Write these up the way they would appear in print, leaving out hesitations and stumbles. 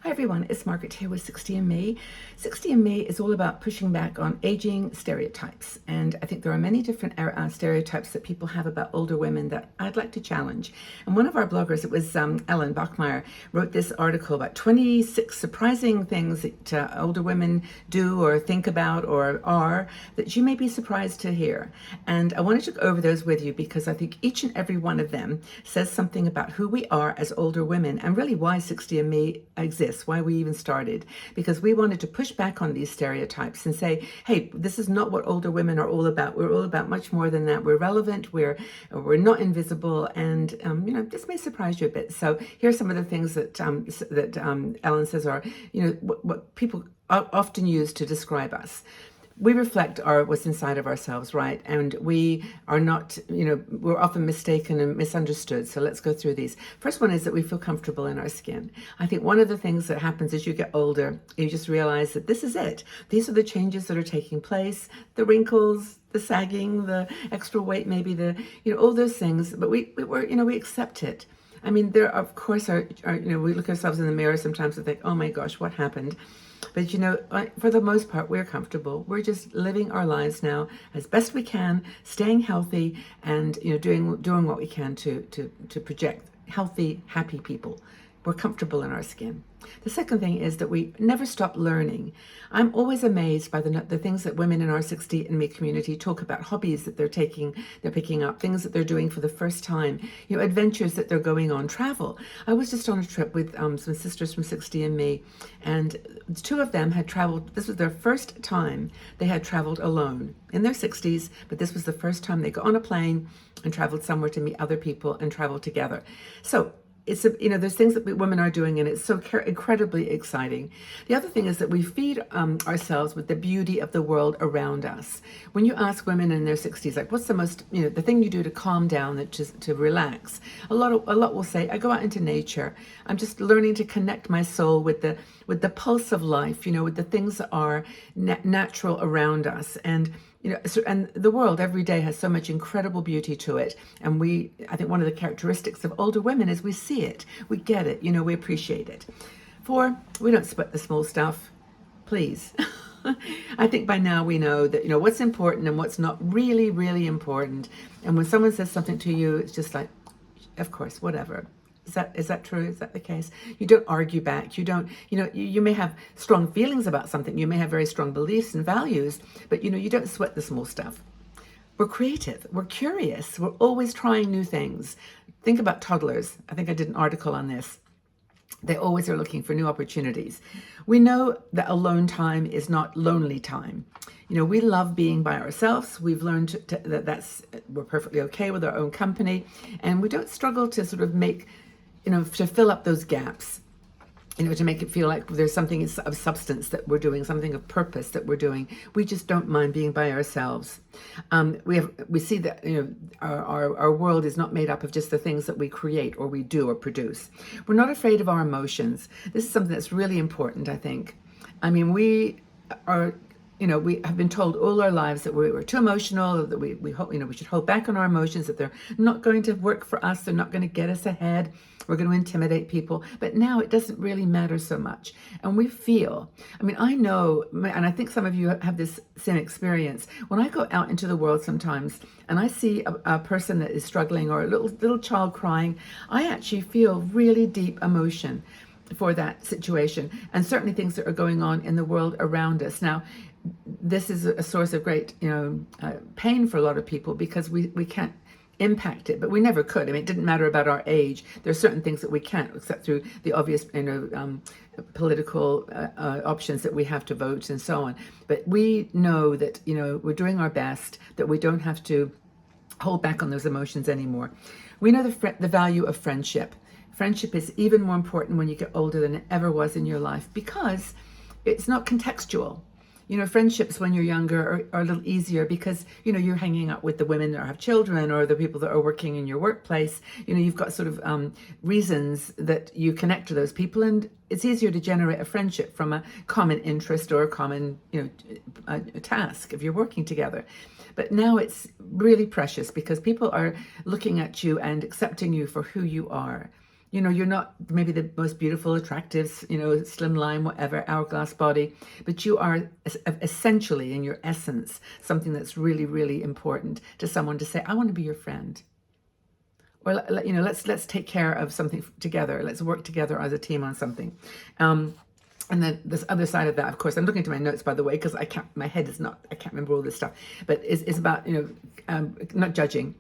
Hi everyone, it's Margaret here with 60 and Me. 60 and Me is all about pushing back on aging stereotypes. And I think there are many different stereotypes that people have about older women that I'd like to challenge. And one of our bloggers, it was Ellen Bachmeyer, wrote this article about 26 surprising things that older women do or think about or are that you may be surprised to hear. And I wanted to go over those with you because I think each and every one of them says something about who we are as older women and really why 60 and Me exists. Why we even started, because we wanted to push back on these stereotypes and say, hey, this is not what older women are all about. We're all about much more than that. We're relevant, we're not invisible, and this may surprise you a bit. So here's some of the things that Ellen says are what people often use to describe us. We reflect what's inside of ourselves, right? And we are not, we're often mistaken and misunderstood. So let's go through these. First one is that we feel comfortable in our skin. I think one of the things that happens as you get older, you just realize that this is it. These are the changes that are taking place, the wrinkles, the sagging, the extra weight, maybe all those things. But we accept it. I mean, there of course are we look ourselves in the mirror sometimes and think, oh my gosh, what happened? But for the most part, we're comfortable. We're just living our lives now as best we can, staying healthy, and doing what we can to project healthy, happy people. We're comfortable in our skin. The second thing is that we never stop learning. I'm always amazed by the things that women in our 60 and Me community talk about, hobbies that they're picking up, things that they're doing for the first time, adventures that they're going on, travel. I was just on a trip with some sisters from 60 and Me, and two of them had traveled. This was their first time they had traveled alone in their 60s, but this was the first time they got on a plane and traveled somewhere to meet other people and travel together. So it's there's things that women are doing, and it's so incredibly exciting. The other thing is that we feed ourselves with the beauty of the world around us. When you ask women in their 60s, like, what's the most the thing you do to calm down, to relax? A lot will say, I go out into nature. I'm just learning to connect my soul with the pulse of life. With the things that are natural around us, and and the world every day has so much incredible beauty to it. And I think one of the characteristics of older women is we see it, we get it, we appreciate it. 4, we don't sweat the small stuff, please. I think by now we know that, what's important and what's not really, really important. And when someone says something to you, it's just like, of course, whatever. Is that true? Is that the case? You don't argue back. You don't, you may have strong feelings about something. You may have very strong beliefs and values, but you don't sweat the small stuff. We're creative. We're curious. We're always trying new things. Think about toddlers. I think I did an article on this. They always are looking for new opportunities. We know that alone time is not lonely time. We love being by ourselves. We've learned that we're perfectly okay with our own company, and we don't struggle to sort of make to fill up those gaps, to make it feel like there's something of substance that we're doing, something of purpose that we're doing. We just don't mind being by ourselves. We see that our world is not made up of just the things that we create or we do or produce. We're not afraid of our emotions. This is something that's really important, I think. I mean, we are. We have been told all our lives that we're too emotional, that we should hold back on our emotions, that they're not going to work for us, they're not going to get us ahead, we're going to intimidate people. But now it doesn't really matter so much. And we feel, I know, and I think some of you have this same experience, when I go out into the world sometimes and I see a person that is struggling or a little child crying, I actually feel really deep emotion for that situation, and certainly things that are going on in the world around us. Now, this is a source of great, pain for a lot of people because we can't impact it, but we never could. It didn't matter about our age. There are certain things that we can't, except through the obvious, political options that we have to vote and so on. But we know that, we're doing our best, that we don't have to hold back on those emotions anymore. We know the value of friendship. Friendship is even more important when you get older than it ever was in your life because it's not contextual. Friendships when you're younger are a little easier because, you're hanging out with the women that have children or the people that are working in your workplace. You've got sort of reasons that you connect to those people, and it's easier to generate a friendship from a common interest or a common, a task if you're working together. But now it's really precious because people are looking at you and accepting you for who you are. You know, you're not maybe the most beautiful, attractive, you know, slim line, whatever, hourglass body, but you are essentially, in your essence, something that's really, really important to someone to say, I want to be your friend. Or, you know, let's take care of something together. Let's work together as a team on something. And then this other side of that, of course, I'm looking to my notes, by the way, because my head is not, I can't remember all this stuff, but it's about, you know, not judging.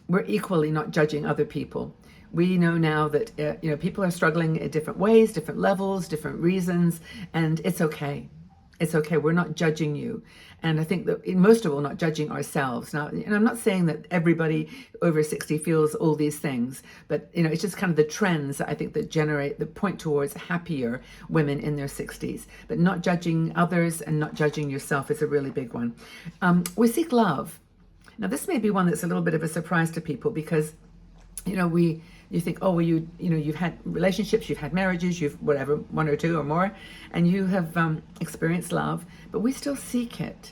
We're equally not judging other people. We know now that, you know, people are struggling in different ways, different levels, different reasons, and it's okay. It's okay. We're not judging you. And I think that most of all, not judging ourselves. Now, and I'm not saying that everybody over 60 feels all these things, but, you know, it's just kind of the trends that I think that point towards happier women in their 60s. But not judging others and not judging yourself is a really big one. We seek love. Now, this may be one that's a little bit of a surprise to people because, you know, you think, oh, well, you know, you've had relationships, you've had marriages, you've whatever, one or two or more, and you have experienced love, but we still seek it.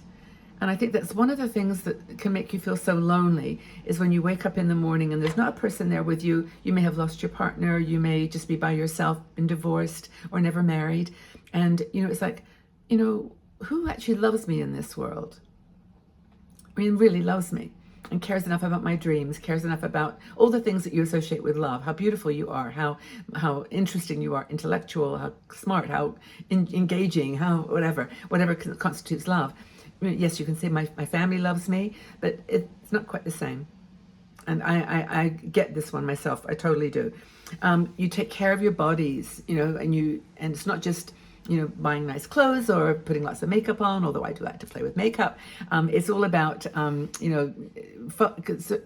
And I think that's one of the things that can make you feel so lonely is when you wake up in the morning and there's not a person there with you. You may have lost your partner, you may just be by yourself, been divorced or never married. And, you know, it's like, you know, who actually loves me in this world? I mean, really loves me and cares enough about my dreams, cares enough about all the things that you associate with love, how beautiful you are, how interesting you are, intellectual, how smart, how engaging, how whatever constitutes love. I mean, yes, you can say my family loves me, but it's not quite the same. And I get this one myself. I totally do. You take care of your bodies, you know, and it's not just, you know, buying nice clothes or putting lots of makeup on, although I do like to play with makeup. It's all about, you know,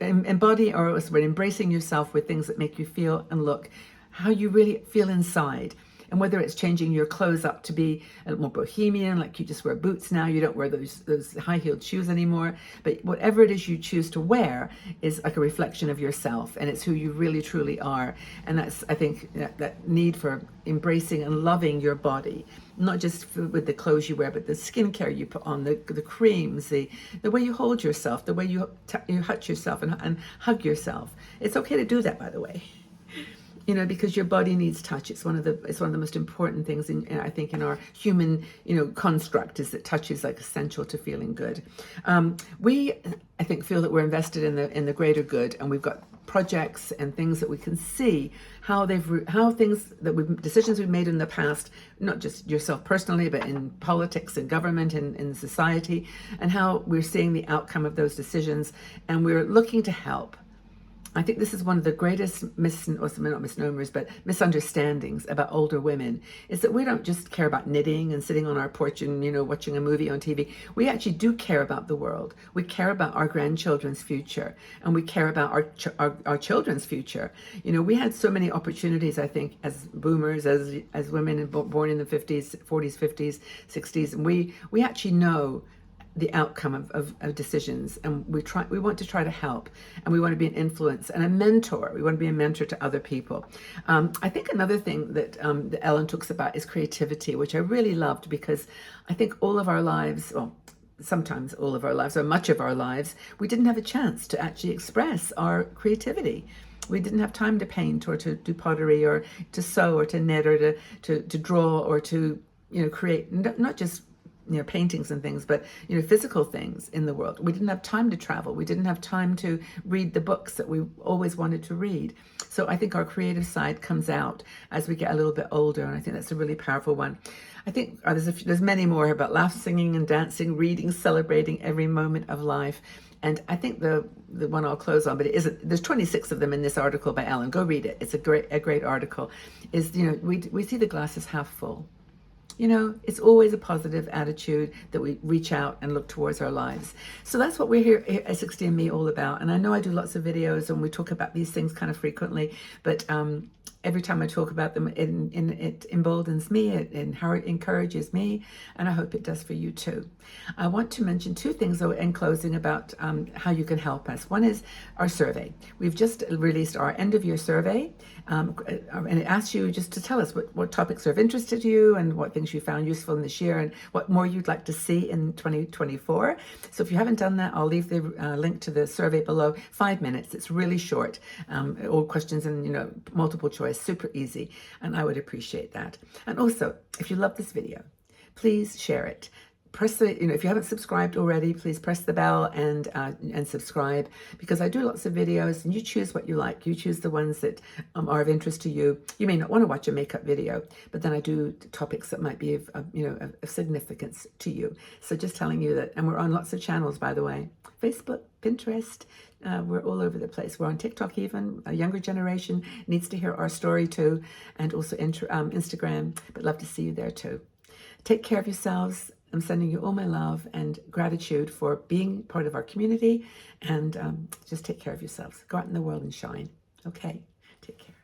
embody or embracing yourself with things that make you feel and look how you really feel inside. And whether it's changing your clothes up to be a little more bohemian, like you just wear boots now, you don't wear those high-heeled shoes anymore, but whatever it is you choose to wear is like a reflection of yourself, and it's who you really truly are. And that's, I think, that need for embracing and loving your body, not just with the clothes you wear, but the skincare you put on, the creams, the way you hold yourself, the way you touch yourself and hug yourself. It's okay to do that, by the way. You know, because your body needs touch. It's one of the most important things I think in our human, you know, construct, is that touch is like essential to feeling good. We, I think, feel that we're invested in the greater good, and we've got projects and things that we can see decisions we've made in the past, not just yourself personally, but in politics and government and in society, and how we're seeing the outcome of those decisions, and we're looking to help. I think this is one of the greatest not misnomers, but misunderstandings about older women, is that we don't just care about knitting and sitting on our porch and, you know, watching a movie on TV. We actually do care about the world. We care about our grandchildren's future, and we care about our children's future. You know, we had so many opportunities, I think, as boomers, as women born in the 50s, 40s, 50s, 60s, and we actually know the outcome of decisions, and we want to try to help, and we want to be an influence and a mentor. We want to be a mentor to other people. I think another thing that Ellen talks about is creativity, which I really loved, because I think all of our lives, well, sometimes all of our lives or much of our lives, we didn't have a chance to actually express our creativity. We didn't have time to paint or to do pottery or to sew or to knit or to draw or to, you know, create, not just, you know, paintings and things, but, you know, physical things in the world. We didn't have time to travel. We didn't have time to read the books that we always wanted to read. So I think our creative side comes out as we get a little bit older, and I think that's a really powerful one. I think there's many more about laughing, singing and dancing, reading, celebrating every moment of life. And I think the one I'll close on, but it isn't, there's 26 of them in this article by Ellen. Go read it. It's a great article. Is, you know, we see the glass as half full. You know, it's always a positive attitude that we reach out and look towards our lives. So that's what we're here at 60andMe all about. And I know I do lots of videos and we talk about these things kind of frequently, but every time I talk about them, it emboldens me, it encourages me, and I hope it does for you too. I want to mention two things, though, in closing about how you can help us. One is our survey. We've just released our end-of-year survey, and it asks you just to tell us what topics are of interest to you and what things you found useful in this year and what more you'd like to see in 2024. So if you haven't done that, I'll leave the link to the survey below. 5 minutes. It's really short. All questions and, you know, multiple choice. super easy, and I would appreciate that. And also, if you love this video, please share it. Press the, if you haven't subscribed already, please press the bell and subscribe, because I do lots of videos and you choose what you like. You choose the ones that are of interest to you. You may not want to watch a makeup video, but then I do topics that might be of significance to you. So just telling you that, and we're on lots of channels, by the way, Facebook, Pinterest, we're all over the place. We're on TikTok even. A younger generation needs to hear our story too, and also Instagram, but love to see you there too. Take care of yourselves. I'm sending you all my love and gratitude for being part of our community, and just take care of yourselves. Go out in the world and shine. Okay, take care.